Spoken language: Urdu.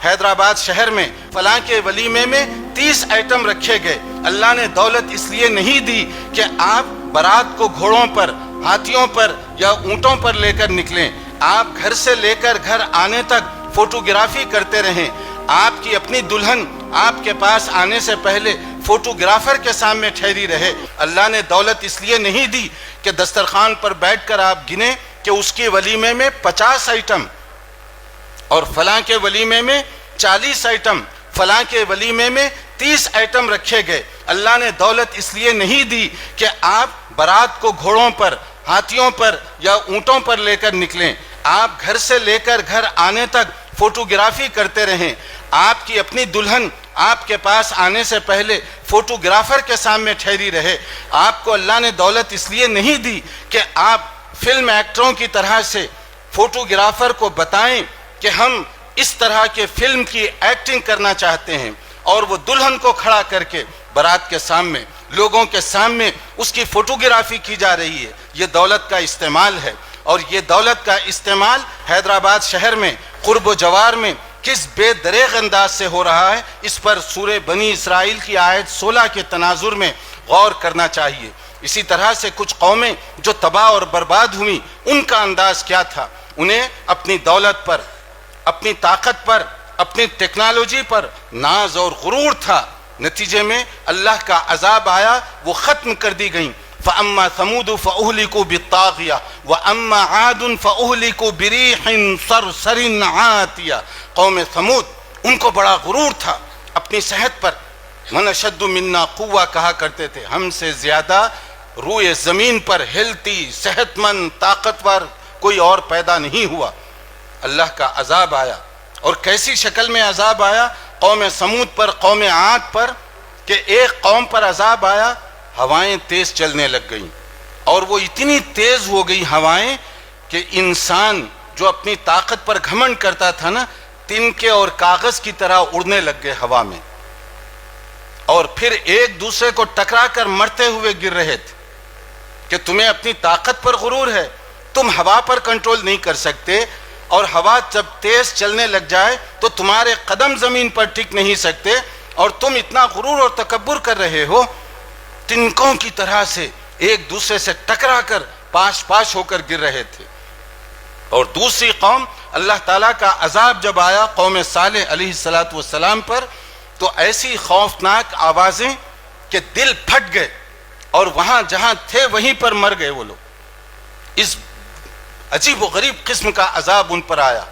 حیدرآباد شہر میں فلاں کے ولیمے میں 30 آئٹم رکھے گئے۔ اللہ نے دولت اس لیے نہیں دی کہ آپ بارات کو گھوڑوں پر، ہاتھیوں پر یا اونٹوں پر لے کر نکلیں، آپ گھر سے لے کر گھر آنے تک فوٹوگرافی کرتے رہیں۔ آپ کی اپنی دلہن آپ کے پاس آنے سے پہلے فوٹوگرافر کے سامنے ٹھہری رہے۔ اللہ نے دولت اس لیے نہیں دی کہ دسترخوان پر بیٹھ کر آپ گنیں کہ اس کی ولیمے میں 50 آئٹم اور فلاں کے ولیمے میں 40 آئٹم، فلاں کے ولیمے میں 30 آئٹم رکھے گئے۔ اللہ نے دولت اس لیے نہیں دی کہ آپ بارات کو گھوڑوں پر، ہاتھیوں پر یا اونٹوں پر لے کر نکلیں، آپ گھر سے لے کر گھر آنے تک فوٹوگرافی کرتے رہیں۔ آپ کی اپنی دلہن آپ کے پاس آنے سے پہلے فوٹوگرافر کے سامنے ٹھہری رہے۔ آپ کو اللہ نے دولت اس لیے نہیں دی کہ آپ فلم ایکٹروں کی طرح سے فوٹوگرافر کو بتائیں کہ ہم اس طرح کے فلم کی ایکٹنگ کرنا چاہتے ہیں، اور وہ دلہن کو کھڑا کر کے بارات کے سامنے، لوگوں کے سامنے اس کی فوٹوگرافی کی جا رہی ہے۔ یہ دولت کا استعمال ہے، اور یہ دولت کا استعمال حیدرآباد شہر میں قرب و جوار میں کس بے دریغ انداز سے ہو رہا ہے، اس پر سورہ بنی اسرائیل کی آیت 16 کے تناظر میں غور کرنا چاہیے۔ اسی طرح سے کچھ قومیں جو تباہ اور برباد ہوئیں، ان کا انداز کیا تھا؟ انہیں اپنی دولت پر، اپنی طاقت پر، اپنی ٹیکنالوجی پر ناز اور غرور تھا۔ نتیجے میں اللہ کا عذاب آیا، وہ ختم کر دی گئیں۔ فَأَمَّا ثَمُودُ فَأُهْلِكُوا بِالطَّاغِيَةِ وَأَمَّا عَادٌ فَأُهْلِكُوا بِرِيحٍ صَرْصَرٍ عَاتِيَةٍ۔ قوم ثمود، ان کو بڑا غرور تھا اپنی صحت پر۔ مَنْ أَشَدُّ مِنَّا قُوَّةً کہا کرتے تھے، ہم سے زیادہ روئے زمین پر ہلتی، صحت مند، طاقتور کوئی اور پیدا نہیں ہوا۔ اللہ کا عذاب آیا، اور کیسی شکل میں عذاب آیا؟ قوم ثمود پر، قوم عاد پر، کہ ایک قوم پر عذاب آیا، ہوائیں تیز چلنے لگ گئیں، اور وہ اتنی تیز ہو گئی ہوائیں کہ انسان جو اپنی طاقت پر گھمنڈ کرتا تھا نا، تنکے اور کاغذ کی طرح اڑنے لگ گئے ہوا میں، اور پھر ایک دوسرے کو ٹکرا کر مرتے ہوئے گر رہے تھے۔ کہ تمہیں اپنی طاقت پر غرور ہے، تم ہوا پر کنٹرول نہیں کر سکتے، اور ہوا جب تیز چلنے لگ جائے تو تمہارے قدم زمین پر ٹک نہیں سکتے، اور تم اتنا غرور اور تکبر کر رہے ہو، تنکوں کی طرح سے ایک دوسرے سے ٹکرا کر پاش پاش ہو کر گر رہے تھے۔ اور دوسری قوم، اللہ تعالیٰ کا عذاب جب آیا قوم صالح علیہ السلام پر، تو ایسی خوفناک آوازیں کہ دل پھٹ گئے، اور وہاں جہاں تھے وہیں پر مر گئے وہ لوگ۔ اس عجیب و غریب قسم کا عذاب ان پر آیا۔